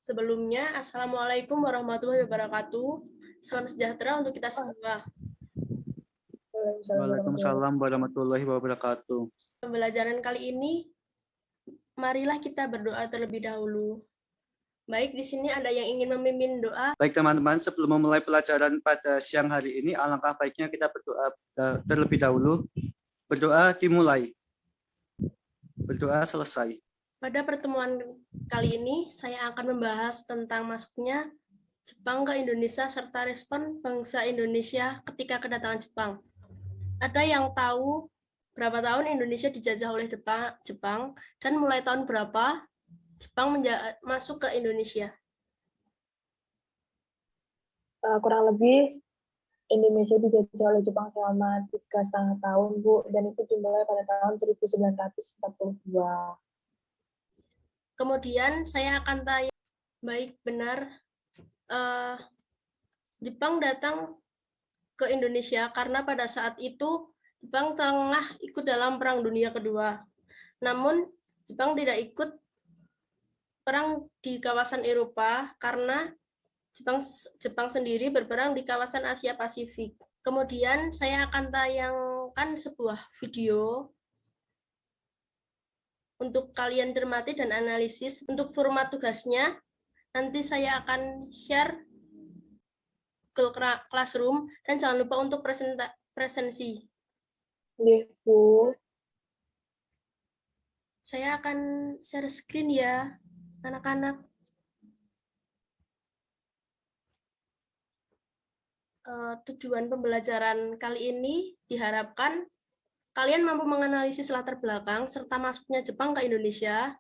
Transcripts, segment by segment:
Sebelumnya, Assalamualaikum warahmatullahi wabarakatuh. Salam sejahtera untuk kita semua. Waalaikumsalam warahmatullahi wabarakatuh. Pembelajaran kali ini, marilah kita berdoa terlebih dahulu. Baik, di sini ada yang ingin memimpin doa. Baik teman-teman, sebelum memulai pelajaran pada siang hari ini, alangkah baiknya kita berdoa terlebih dahulu. Berdoa dimulai. Berdoa selesai. Pada pertemuan kali ini, saya akan membahas tentang masuknya Jepang ke Indonesia serta respon bangsa Indonesia ketika kedatangan Jepang. Ada yang tahu berapa tahun Indonesia dijajah oleh Jepang dan mulai tahun berapa Jepang masuk ke Indonesia? Kurang lebih Indonesia dijajah oleh Jepang selama 3,5 tahun, Bu, dan itu dimulai pada tahun 1942. Kemudian saya akan tanya, baik benar Jepang datang ke Indonesia karena pada saat itu Jepang tengah ikut dalam Perang Dunia Kedua. Namun Jepang tidak ikut perang di kawasan Eropa karena Jepang sendiri berperang di kawasan Asia Pasifik. Kemudian saya akan tayangkan sebuah video untuk kalian cermati dan analisis. Untuk format tugasnya, nanti saya akan share Google Classroom dan jangan lupa untuk presensi. Bu. Saya akan share screen ya, anak-anak. Tujuan pembelajaran kali ini diharapkan kalian mampu menganalisis latar belakang serta masuknya Jepang ke Indonesia,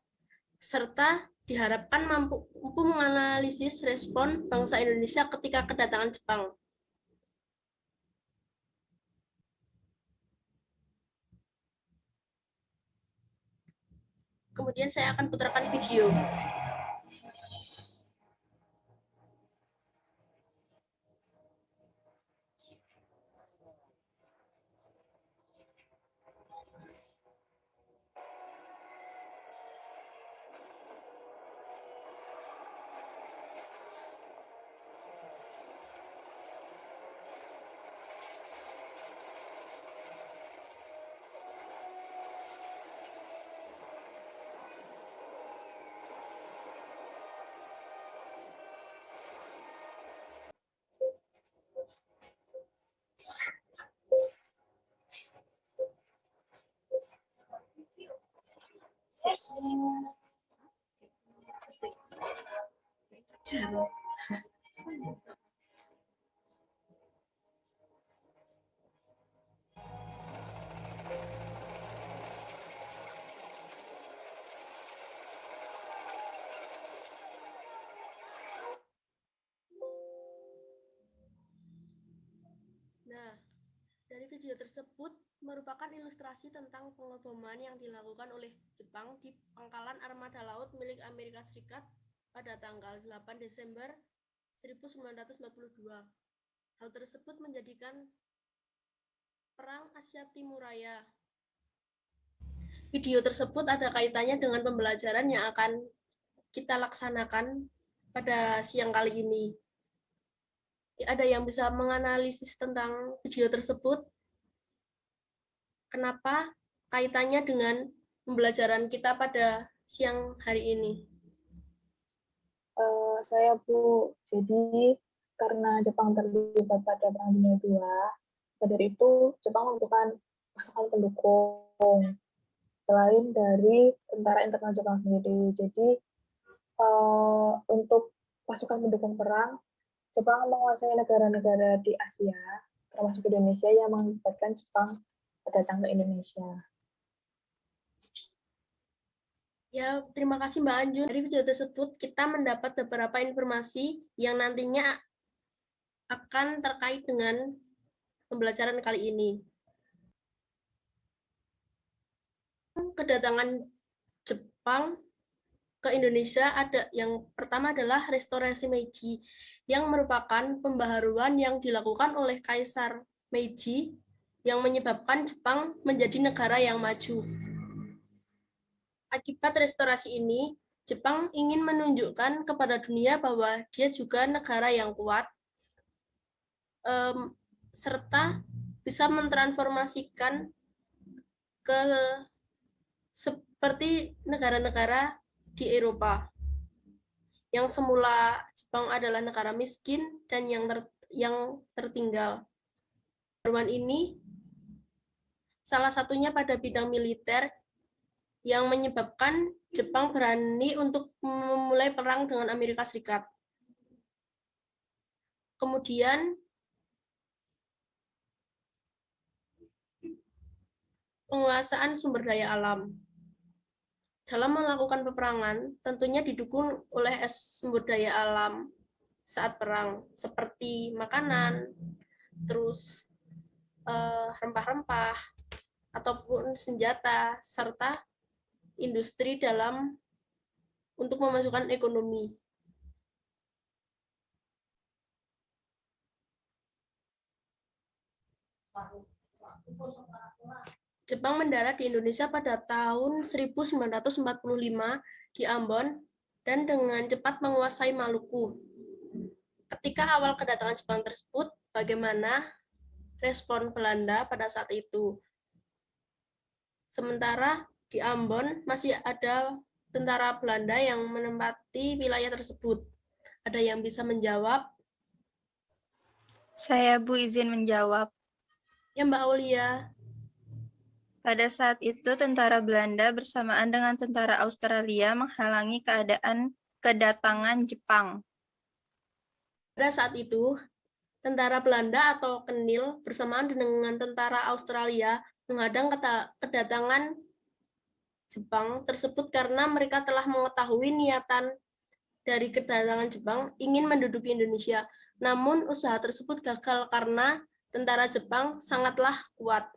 serta diharapkan mampu menganalisis respon bangsa Indonesia ketika kedatangan Jepang. Kemudian saya akan putarkan video. Nah, dari video tersebut merupakan ilustrasi tentang pengeboman yang dilakukan oleh Jepang di pangkalan armada laut milik Amerika Serikat pada tanggal 8 Desember 1942. Hal tersebut menjadikan Perang Asia Timur Raya. Video tersebut ada kaitannya dengan pembelajaran yang akan kita laksanakan pada siang kali ini. Ada yang bisa menganalisis tentang video tersebut? Kenapa kaitannya dengan pembelajaran kita pada siang hari ini? Saya, Bu. Jadi, karena Jepang terlibat pada Perang Dunia II, dari itu Jepang membutuhkan pasukan pendukung selain dari tentara internal Jepang sendiri. Jadi, untuk pasukan pendukung perang, Jepang menguasai negara-negara di Asia, termasuk Indonesia, yang mengakibatkan Jepang datang ke Indonesia. Ya, terima kasih Mbak Anjun. Dari video tersebut, kita mendapat beberapa informasi yang nantinya akan terkait dengan pembelajaran kali ini. Kedatangan Jepang ke Indonesia ada yang pertama adalah restorasi Meiji, yang merupakan pembaharuan yang dilakukan oleh Kaisar Meiji yang menyebabkan Jepang menjadi negara yang maju. Akibat restorasi ini, Jepang ingin menunjukkan kepada dunia bahwa dia juga negara yang kuat, serta bisa mentransformasikan ke seperti negara-negara di Eropa yang semula Jepang adalah negara miskin dan yang tertinggal. Perubahan ini salah satunya pada bidang militer yang menyebabkan Jepang berani untuk memulai perang dengan Amerika Serikat. Kemudian penguasaan sumber daya alam. Dalam melakukan peperangan, tentunya didukung oleh sumber daya alam saat perang, seperti makanan, terus rempah-rempah, ataupun senjata, serta industri dalam untuk memasukkan ekonomi. Jepang mendarat di Indonesia pada tahun 1945 di Ambon dan dengan cepat menguasai Maluku. Ketika awal kedatangan Jepang tersebut, bagaimana respon Belanda pada saat itu? Sementara di Ambon masih ada tentara Belanda yang menempati wilayah tersebut. Ada yang bisa menjawab? Saya Bu izin menjawab. Ya, Mbak Aulia. Pada saat itu tentara Belanda bersamaan dengan tentara Australia menghalangi kedatangan Jepang. Pada saat itu, tentara Belanda atau Kenil bersamaan dengan tentara Australia menghadang kedatangan Jepang tersebut karena mereka telah mengetahui niatan dari kedatangan Jepang ingin menduduki Indonesia. Namun usaha tersebut gagal karena tentara Jepang sangatlah kuat.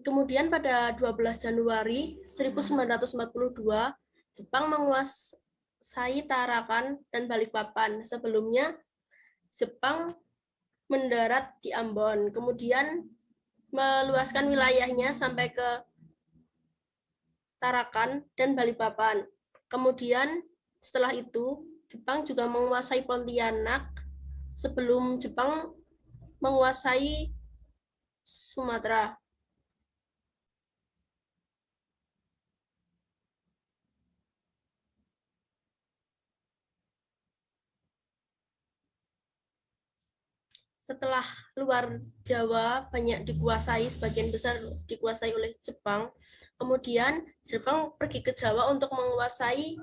Kemudian pada 12 Januari 1942, Jepang menguasai Tarakan dan Balikpapan. Sebelumnya, Jepang mendarat di Ambon, kemudian meluaskan wilayahnya sampai ke Tarakan dan Balikpapan. Kemudian setelah itu, Jepang juga menguasai Pontianak sebelum Jepang menguasai Sumatera. Setelah luar Jawa banyak dikuasai, sebagian besar dikuasai oleh Jepang, kemudian Jepang pergi ke Jawa untuk menguasai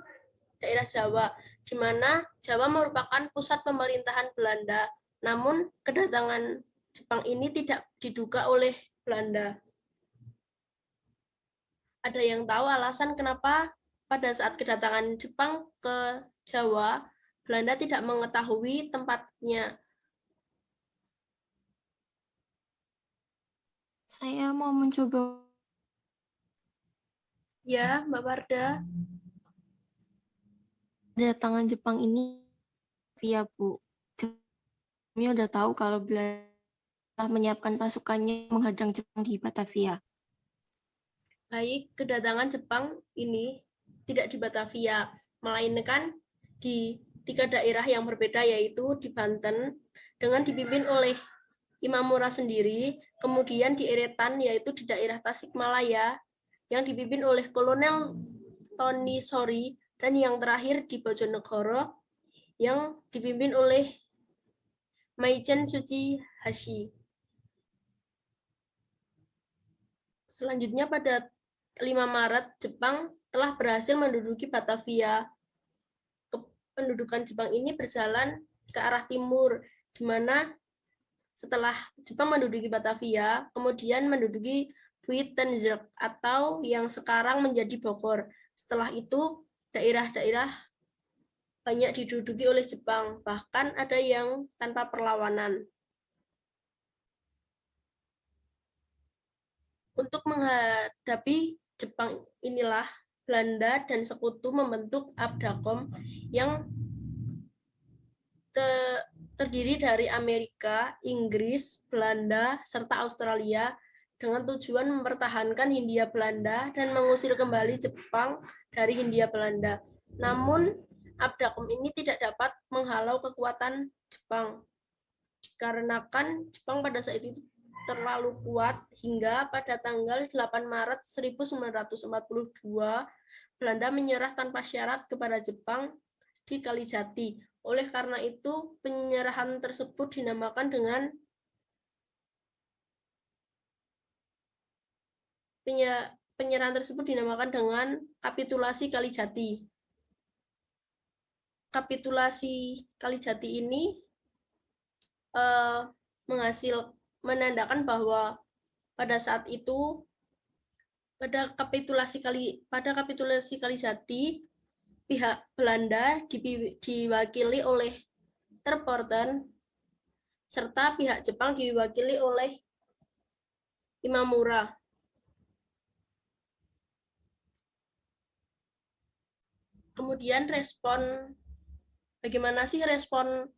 daerah Jawa, di mana Jawa merupakan pusat pemerintahan Belanda. Namun kedatangan Jepang ini tidak diduga oleh Belanda. Ada yang tahu alasan kenapa pada saat kedatangan Jepang ke Jawa, Belanda tidak mengetahui tempatnya? Saya mau mencoba. Ya, Mbak Warda. Kedatangan Jepang ini via Bu. Kami udah tahu kalau Belanda menyiapkan pasukannya menghadang Jepang di Batavia. Baik, kedatangan Jepang ini tidak di Batavia, melainkan di 3 daerah yang berbeda, yaitu di Banten dengan dipimpin oleh Imamura sendiri, kemudian di Eretan yaitu di daerah Tasikmalaya yang dipimpin oleh Kolonel Tony Sori, dan yang terakhir di Bojonegoro yang dipimpin oleh Maijen Suci Hashi. Selanjutnya pada 5 Maret, Jepang telah berhasil menduduki Batavia. Pendudukan Jepang ini berjalan ke arah timur, di mana setelah Jepang menduduki Batavia, kemudian menduduki Buitenzorg atau yang sekarang menjadi Bogor. Setelah itu, daerah-daerah banyak diduduki oleh Jepang, bahkan ada yang tanpa perlawanan. Untuk menghadapi Jepang inilah Belanda dan sekutu membentuk Abdakom yang terdiri dari Amerika, Inggris, Belanda, serta Australia, dengan tujuan mempertahankan Hindia Belanda dan mengusir kembali Jepang dari Hindia Belanda. Namun, Abdakum ini tidak dapat menghalau kekuatan Jepang. Dikarenakan Jepang pada saat itu terlalu kuat hingga pada tanggal 8 Maret 1942 Belanda menyerah tanpa syarat kepada Jepang di Kalijati. Oleh karena itu, penyerahan tersebut dinamakan dengan kapitulasi Kalijati. Kapitulasi Kalijati ini menandakan bahwa pada saat itu pada kapitulasi Kalijati pihak Belanda diwakili oleh Terpoten serta pihak Jepang diwakili oleh Imamura. Kemudian bagaimana sih respon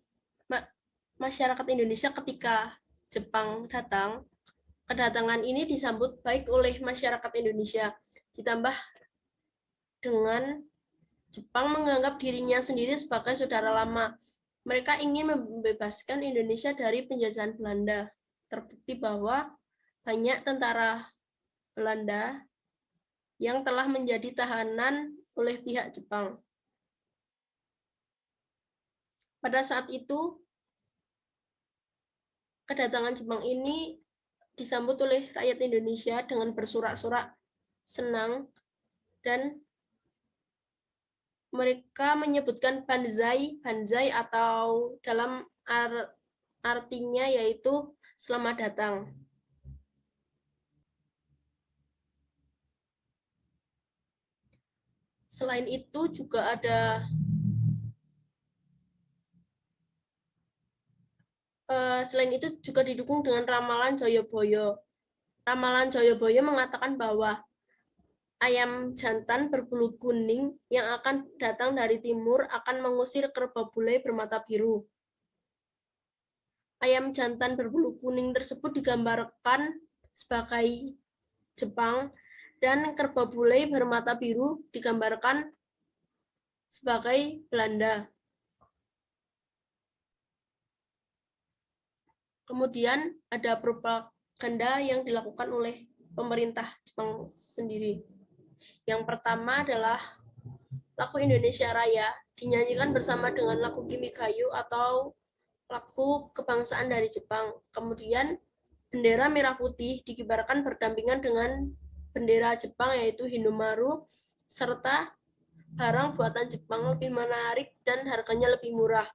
masyarakat Indonesia ketika Jepang datang? Kedatangan ini disambut baik oleh masyarakat Indonesia, ditambah dengan Jepang menganggap dirinya sendiri sebagai saudara lama. Mereka ingin membebaskan Indonesia dari penjajahan Belanda. Terbukti bahwa banyak tentara Belanda yang telah menjadi tahanan oleh pihak Jepang. Pada saat itu, kedatangan Jepang ini disambut oleh rakyat Indonesia dengan bersorak-sorak senang dan mereka menyebutkan banzai atau dalam artinya yaitu selamat datang. Selain itu juga didukung dengan ramalan Joyoboyo. Ramalan Joyoboyo mengatakan bahwa ayam jantan berbulu kuning yang akan datang dari timur akan mengusir kerbau bule bermata biru. Ayam jantan berbulu kuning tersebut digambarkan sebagai Jepang dan kerbau bule bermata biru digambarkan sebagai Belanda. Kemudian ada propaganda yang dilakukan oleh pemerintah Jepang sendiri. Yang pertama adalah lagu Indonesia Raya, dinyanyikan bersama dengan lagu Kimikayo atau lagu kebangsaan dari Jepang. Kemudian bendera merah putih dikibarkan berdampingan dengan bendera Jepang yaitu Hinomaru, serta barang buatan Jepang lebih menarik dan harganya lebih murah.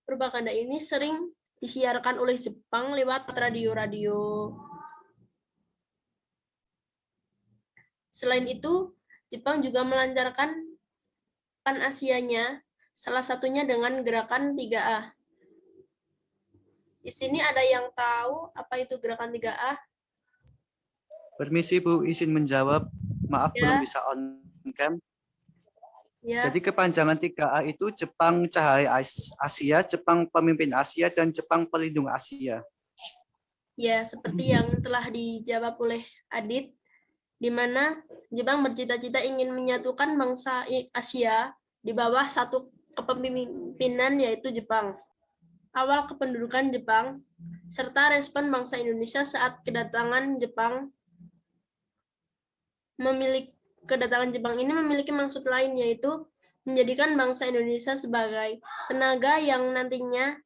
Propaganda ini sering disiarkan oleh Jepang lewat radio-radio. Selain itu, Jepang juga melancarkan Pan-Asianya, salah satunya dengan gerakan 3A. Di sini ada yang tahu apa itu gerakan 3A? Permisi Bu, izin menjawab. Maaf Ya. belum bisa on cam. Ya. Jadi kepanjangan 3A itu Jepang Cahaya Asia, Jepang Pemimpin Asia, dan Jepang Pelindung Asia. Ya, seperti yang telah dijawab oleh Adit, di mana Jepang bercita-cita ingin menyatukan bangsa Asia di bawah satu kepemimpinan yaitu Jepang. Awal kependudukan Jepang, serta respon bangsa Indonesia saat kedatangan Jepang ini memiliki maksud lain, yaitu menjadikan bangsa Indonesia sebagai tenaga yang nantinya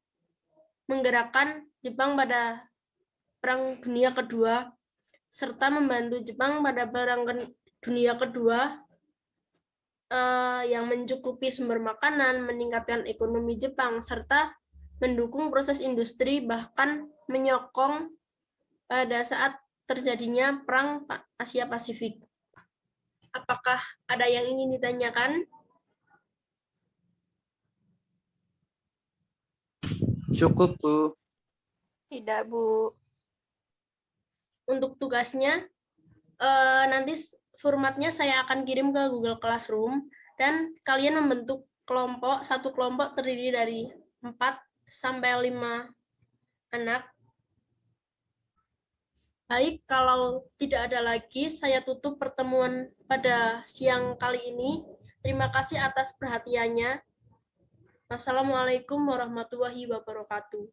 menggerakkan Jepang pada Perang Dunia Kedua, serta membantu Jepang pada Perang Dunia Kedua yang mencukupi sumber makanan, meningkatkan ekonomi Jepang, serta mendukung proses industri, bahkan menyokong pada saat terjadinya Perang Asia Pasifik. Apakah ada yang ingin ditanyakan? Cukup Bu. Tidak, Bu. Untuk tugasnya, nanti formatnya saya akan kirim ke Google Classroom, dan kalian membentuk kelompok, satu kelompok terdiri dari 4 sampai 5 anak. Baik, kalau tidak ada lagi, saya tutup pertemuan pada siang kali ini. Terima kasih atas perhatiannya. Wassalamualaikum warahmatullahi wabarakatuh.